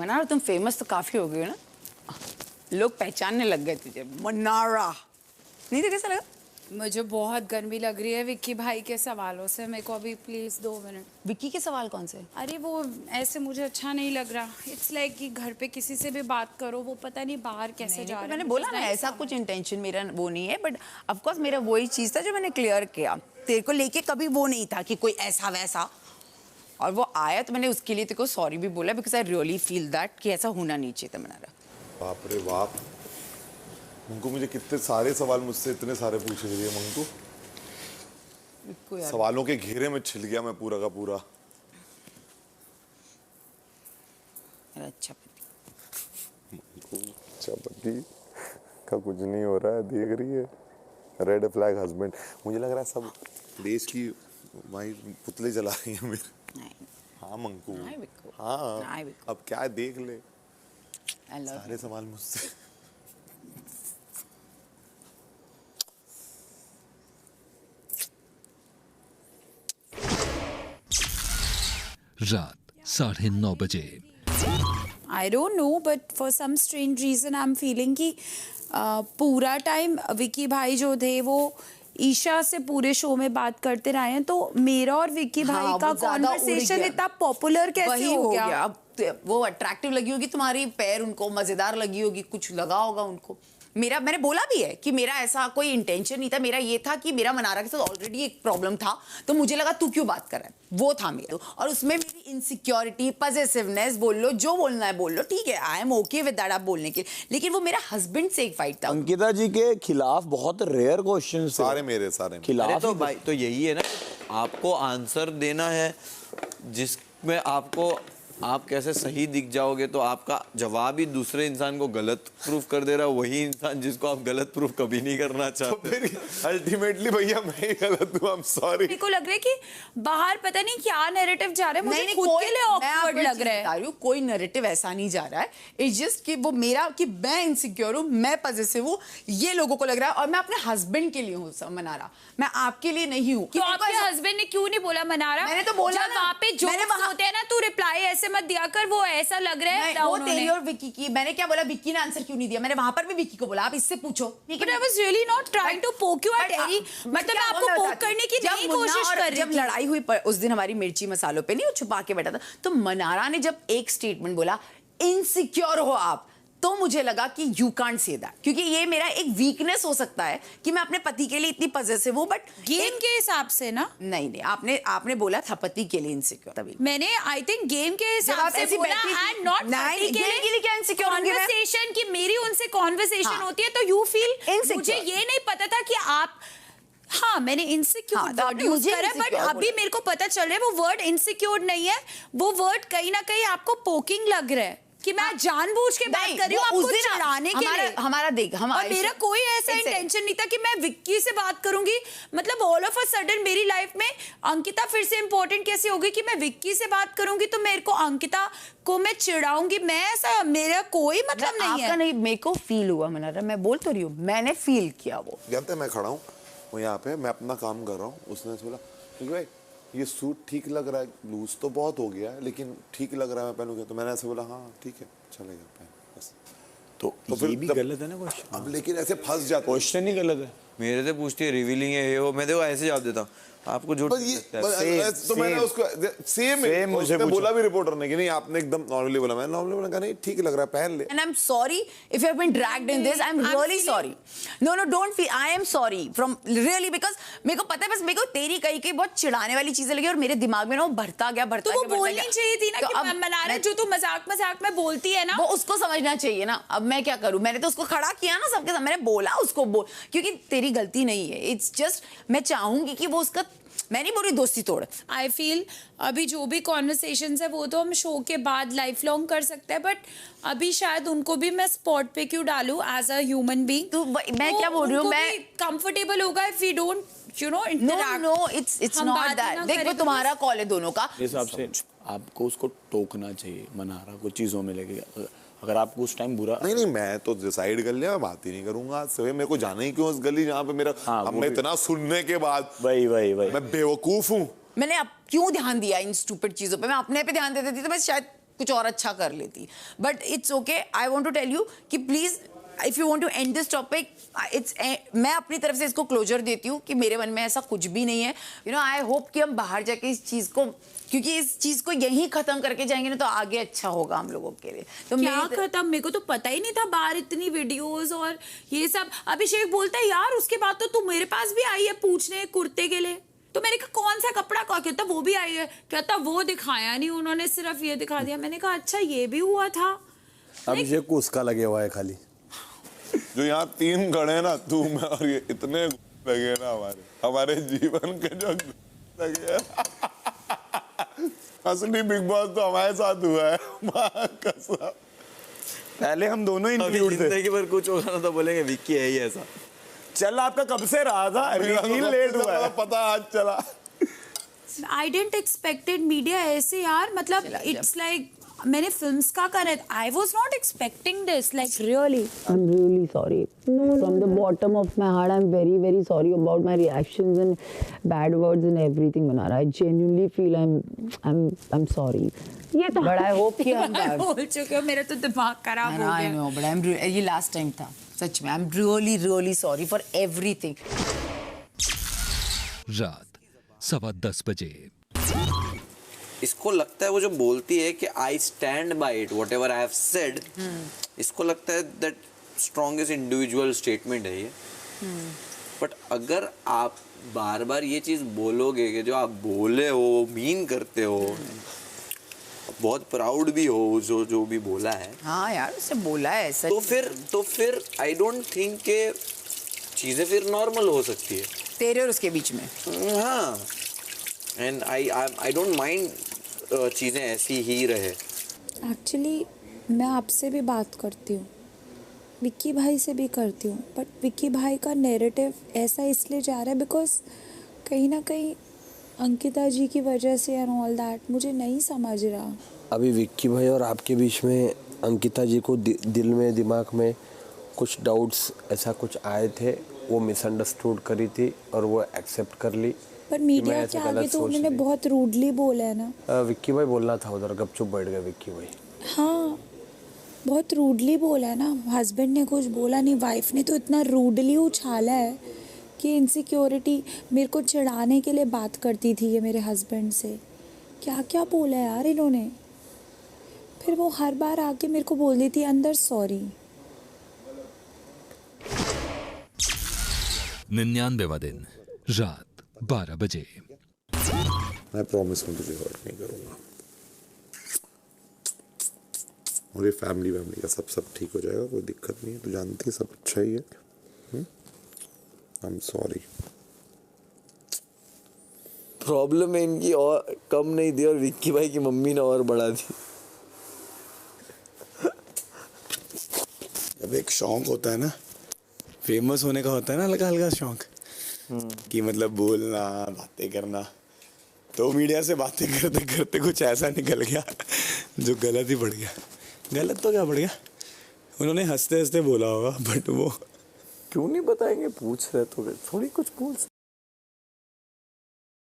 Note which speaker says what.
Speaker 1: मनारा तुम फेमस तो काफी हो गई हो ना, लोग पहचानने लग गए तुझे। मनारा नहीं तो कैसा लगा?
Speaker 2: मुझे बहुत गर्मी लग रही है विक्की भाई के सवालों से। मेरे को अभी प्लीज 2 मिनट।
Speaker 1: विक्की के सवाल कौन से?
Speaker 2: अरे वो ऐसे मुझे अच्छा नहीं लग रहा। इट्स लाइक कि घर पे किसी से भी बात करो वो पता नहीं बाहर कैसे जा रहे हैं।
Speaker 1: मैंने बोला ना ऐसा कुछ इंटेंशन मेरा वो नहीं है, बट ऑफ कोर्स मेरा वही चीज था जो मैंने क्लियर किया। तेरे को लेके कभी वो नहीं था कि कोई ऐसा वैसा, और वो आया तो मैंने उसके लिए तेरे को सॉरी भी बोला, because I really feel that कि ऐसा होना नहीं चाहिए था। मनारा
Speaker 3: बाप रे बाप, मंकू मुझे कितने सारे सवाल मुझसे इतने सारे पूछे गए मंकू। सवालों के घेरे में छिल गया मैं पूरा का पूरा।
Speaker 1: अच्छा पति
Speaker 3: मंकू अच्छा पति का कुछ नहीं हो रहा है, देख रही है। रेड फ्लैग हस्बैंड, मुझे लग रहा है सब देश की भाई पुतले जला रही है मेरे। हाँ मंकू, हाँ अब क्या देख ले, सारे सवाल मुझसे।
Speaker 4: रात 9:30 बजे।
Speaker 2: I don't know but for some strange reason I am feeling कि पूरा टाइम विक्की भाई जो थे वो ईशा से पूरे शो में बात करते रहे हैं, तो मेरा और विक्की भाई का कॉन्वर्सेशन इतना पॉपुलर कैसे हो गया?
Speaker 1: अब वो अट्रैक्टिव लगी होगी तुम्हारी पैर उनको, मजेदार लगी होगी, कुछ लगा होगा उनको। मैंने बोला भी है कि मेरा ऐसा कोई इंटेंशन नहीं था। मेरा ये था कि मेरा मनारा के साथ ऑलरेडी एक प्रॉब्लम था, तो मुझे लगा तू क्यों बात कर रहा है, वो था मेरा। और उसमें मेरी इनसिक्योरिटी, पॉसेसिवनेस, बोल लो जो बोलना है बोल लो, ठीक है, I am okay with that आप बोलने के, लेकिन वो मेरा हस्बैंड से एक फाइट था।
Speaker 5: अंकिता जी के खिलाफ बहुत रेयर क्वेश्चन
Speaker 3: सारे मेरे
Speaker 5: खिलाफ।
Speaker 6: तो भाई तो यही है ना, आपको आंसर देना है जिसमें आपको आप कैसे सही दिख जाओगे, तो आपका जवाब ही दूसरे इंसान को गलत प्रूफ कर दे रहा है, वही इंसान जिसको आप गलत प्रूफ कभी नहीं करना चाहते।
Speaker 3: तो अल्टीमेटली भैया मैं ही गलत हूँ, आई एम सॉरी।
Speaker 2: मेरे को लग रहा है कि बाहर पता नहीं क्या नैरेटिव जा रहा है, मुझे खुद के लिए ऑकवर्ड लग रहा है।
Speaker 1: कोई नैरेटिव ऐसा नहीं जा रहा है, इट्स जस्ट कि वो मेरा कि मैं इनसिक्योर हूँ, मैं पॉसेसिव हूँ, ये लोगों को लग रहा है। और मैं अपने हस्बैंड के लिए हूँ मनारा, मैं आपके लिए नहीं हूँ।
Speaker 2: तो आपके हस्बैंड ने क्यों नहीं बोला मनारा?
Speaker 1: मैंने तो बोला
Speaker 2: जब वहाँ पे जोक्स होते हैं ना, तू रिप्लाई ऐसे मत दिया कर, वो ऐसा लग रहा है
Speaker 1: वो तेरी और विक्की की। मैंने क्या बोला, विक्की ने आंसर क्यों नहीं दिया? मैंने वहां पर भी विक्की को बोला आप इससे पूछो।
Speaker 2: But I was really not trying to poke you at any, मतलब मैं आपको पोक करने की नहीं कोशिश कर रही थी।
Speaker 1: जब लड़ाई हुई उस दिन हमारी मिर्ची मसालों पे नहीं, वो छुपा के बैठा था, तो मनारा ने जब एक स्टेटमेंट बोला इनसिक्योर हो आप, तो मुझे लगा कि यू कांट से दैट, क्योंकि ये मेरा एक वीकनेस हो सकता है कि मैं अपने पति के लिए इतनी पॉसेसिव हूं, बट
Speaker 2: गेम के हिसाब से ना।
Speaker 1: नहीं आपने बोला था पति के लिए इनसिक्योर, तभी
Speaker 2: मैंने आई थिंक गेम के हिसाब से बोला एंड नॉट पति के लिए
Speaker 1: क्या इनसिक्योर
Speaker 2: कन्वर्सेशन की मेरी उनसे कन्वर्सेशन होती है, तो यू फील मुझे ये नहीं पता था कि आप, हाँ मैंने इनसिक्योर वर्ड यूज करा, बट अभी मेरे को पता चल रहा है वो वर्ड इनसिक्योर नहीं है, वो वर्ड कहीं ना कहीं आपको पोकिंग लग रहा है कि मैं जानबूझ के बात कर रही हूँ आपको चिढ़ाने के लिए।
Speaker 1: हमारा देख,
Speaker 2: और मेरा कोई ऐसा इंटेंशन नहीं था कि मैं विक्की से बात करूंगी। मतलब ऑल ऑफ अ सडन मेरी लाइफ में अंकिता फिर से इंपॉर्टेंट कैसे होगी कि मैं विक्की से बात करूंगी तो मेरे को अंकिता को मैं चिढ़ाऊंगी? मैं ऐसा, मेरा कोई मतलब नहीं है।
Speaker 1: नहीं, मेरे को फील हुआ मनारा, मैं बोल तो रही हूँ, मैंने फील किया। वो
Speaker 3: जानते मैं खड़ा हूँ वो यहाँ पे, मैं अपना काम कर रहा हूँ, उसने बोला क्योंकि भाई ये सूट ठीक लग रहा है, लूज तो बहुत हो गया है लेकिन ठीक लग रहा है, मैं पहनूंगा। तो मैंने ऐसे बोला हाँ ठीक है चलेगा पहन, बस।
Speaker 5: तो ये भी गलत है ना क्वेश्चन।
Speaker 3: अब लेकिन ऐसे फंस जाते,
Speaker 5: क्वेश्चन ही गलत है।
Speaker 6: मेरे से पूछती है रिवीलिंग है ये वो, मैं देखो ऐसे जवाब देता हूँ, आपको झूठ
Speaker 3: तो मैंने उसको सेम मुझे बोला भी रिपोर्टर ने कि नहीं आपने एकदम नॉर्मली बोला, मैं नॉर्मली बोला नहीं ठीक लग रहा है पहन ले।
Speaker 1: And I'm sorry if you have been dragged in this. I'm really sorry. No, don't feel. I am sorry from really because मेरे को पता है, बस मेरे को तेरी कहीं बहुत चिढ़ाने वाली चीजें लगी और मेरे दिमाग में ना वो बढ़ता गया।
Speaker 2: तो वो बोलनी चाहिए थी ना कि मनारा जो तू मजाक में बोलती है ना,
Speaker 1: वो उसको समझना चाहिए ना। अब मैं क्या करूं, मैंने तो उसको खड़ा किया ना सबके सामने, मैंने बोला उसको बोल, क्योंकि तेरी गलती नहीं है। इट्स जस्ट मैं चाहूंगी कि वो उसका, मैं नहीं बोली दोस्ती तोड़।
Speaker 2: आई फील अभी जो भी कॉन्वर्सेशंस है वो तो हम शो के बाद लाइफ लॉन्ग कर सकते हैं, बट अभी शायद उनको भी मैं स्पॉट पे क्यों डालूं एज अ ह्यूमन बीइंग।
Speaker 1: तो मैं क्या बोल रही हूँ, मैं
Speaker 2: कंफर्टेबल होगा if we don't you know interact.
Speaker 1: No it's not that. देख वो तुम्हारा कॉल है दोनों का,
Speaker 5: इस हिसाब से आपको उसको टोकना चाहिए मनारा को चीजों में लेके। अगर आपको उस टाइम बुरा
Speaker 3: नहीं मैं तो डिसाइड कर लिया, मैं बात ही नहीं करूंगा आज से। मेरे को जाना ही क्यों उस गली जहाँ पे मेरा, अब मैं इतना सुनने के बाद
Speaker 5: वही
Speaker 3: मैं बेवकूफ हूँ।
Speaker 1: मैंने अब क्यों ध्यान दिया इन स्टूपिड चीजों पे? मैं अपने पे ध्यान देती थी तो मैं शायद कुछ और अच्छा कर लेती. But it's okay. I want to tell you कि please if you want to end this topic, मैं अपनी तरफ से इसको क्लोजर देती हूँ कि मेरे मन में ऐसा कुछ भी नहीं है. यू नो, आई होप कि हम बाहर जाके इस चीज को, क्योंकि इस चीज को यहीं खत्म करके जाएंगे ना तो आगे अच्छा होगा हम लोगों के लिए. तो
Speaker 2: क्या खत्म? मेरे को तो पता ही नहीं था बाहर इतनी वीडियोस और ये सब. अभिषेक बोलता है यार उसके बाद तो तू मेरे पास भी आई है पूछने कुर्ते के लिए. तो मैंने कहा कौन सा कपड़ा का, कहता वो भी आई है, कहता वो दिखाया नहीं उन्होंने, सिर्फ ये दिखा दिया. मैंने कहा अच्छा ये भी हुआ था.
Speaker 5: अभिषेक को उसका लगे हुआ है खाली.
Speaker 3: जो यहाँ 3 खड़े हैं ना, तू मैं और ये, इतने लगे ना हमारे जीवन के जो लगे. असली बिग बॉस तो हमारे साथ हुआ है. माँ कसम.
Speaker 5: पहले हम दोनों इंक्लूड थे.
Speaker 6: जिंदगी भर कुछ होगा ना तो बोलेंगे विक्की है ही ऐसा.
Speaker 5: चल आपका कब से रहा था, रिवील लेट हुआ है.
Speaker 3: पता आज चला.
Speaker 2: आई डेंट एक्सपेक्टेड मीडिया ऐसे यार, मतलब इट्स लाइक मैंने फिल्म्स का करा. I was not expecting this, like really.
Speaker 4: I'm really sorry. From the bottom of my heart, I'm very, very sorry about my reactions and bad words and everything, Manara. I genuinely feel I'm sorry. But I hope कि हम
Speaker 2: बोल चुके हो, मेरा तो दिमाग खराब हो
Speaker 1: I
Speaker 2: गया.
Speaker 1: know, but ये लास्ट टाइम था सच में. I'm really really sorry for everything.
Speaker 7: रात 10:15 बजे.
Speaker 6: इसको लगता है वो जो बोलती है कि I stand by it what ever I have said, इसको लगता है दैट स्ट्रॉन्गेस्ट इंडिविजुअल स्टेटमेंट है ये. बट अगर आप बार बार ये चीज बोलोगे कि जो आप बोले हो मीन करते हो, बहुत प्राउड भी हो जो भी बोला है,
Speaker 1: हाँ यार उससे बोला है ऐसा,
Speaker 6: तो फिर आई डोंट थिंक के चीजें फिर नॉर्मल हो सकती है
Speaker 1: तेरे और उसके बीच में.
Speaker 6: हाँ. एंड आई डोंट माइंड चीज़ें ऐसी ही रहे.
Speaker 8: एक्चुअली मैं आपसे भी बात करती हूँ, विक्की भाई से भी करती हूँ, बट विक्की भाई का नैरेटिव ऐसा इसलिए जा रहा है बिकॉज कहीं ना कहीं अंकिता जी की वजह से एंड ऑल दैट. मुझे नहीं समझ रहा.
Speaker 9: अभी विक्की भाई और आपके बीच में अंकिता जी को दिल में दिमाग में कुछ डाउट्स ऐसा कुछ आए थे, वो मिसअंडरस्टूड करी थी और वो एक्सेप्ट कर ली.
Speaker 8: पर मीडिया के आगे तो उन्होंने बहुत रूडली बोला है ना.
Speaker 9: विक्की भाई बोलना था उधर, गपचुप बैठ गए विक्की भाई.
Speaker 8: हाँ बहुत रूडली बोला है ना. हस्बैंड ने कुछ बोला नहीं, वाइफ ने तो इतना रूडली उछाला है कि इनसिक्योरिटी मेरे को चिढ़ाने के लिए बात करती थी ये मेरे हस्बैंड से. क्या क्या बोला है यार इन्होंने. फिर वो हर बार आके मेरे को बोल देती अंदर सॉरी.
Speaker 7: 99वां दिन रात 12 बजे.
Speaker 3: मैं प्रॉमिस में तुझे हर्ट नहीं करूँगा. और ये फैमिली का सब ठीक हो जाएगा, कोई दिक्कत नहीं है. तू जानती है सब अच्छा ही है. I am sorry.
Speaker 6: प्रॉब्लम है इनकी और कम नहीं दी और विक्की भाई की मम्मी ने और बढ़ा दी.
Speaker 5: जब एक शौक होता है ना, फेमस होने का होता है ना हल्का हल्का शौक, कि मतलब बोलना बातें करना, तो मीडिया से बातें करते करते कुछ ऐसा निकल गया जो गलत ही पड़ गया. गलत तो क्या पड़ गया, उन्होंने हंसते हंसते बोला होगा, बट वो
Speaker 6: क्यों नहीं बताएंगे, पूछ रहे तो थोड़ी कुछ पूछ.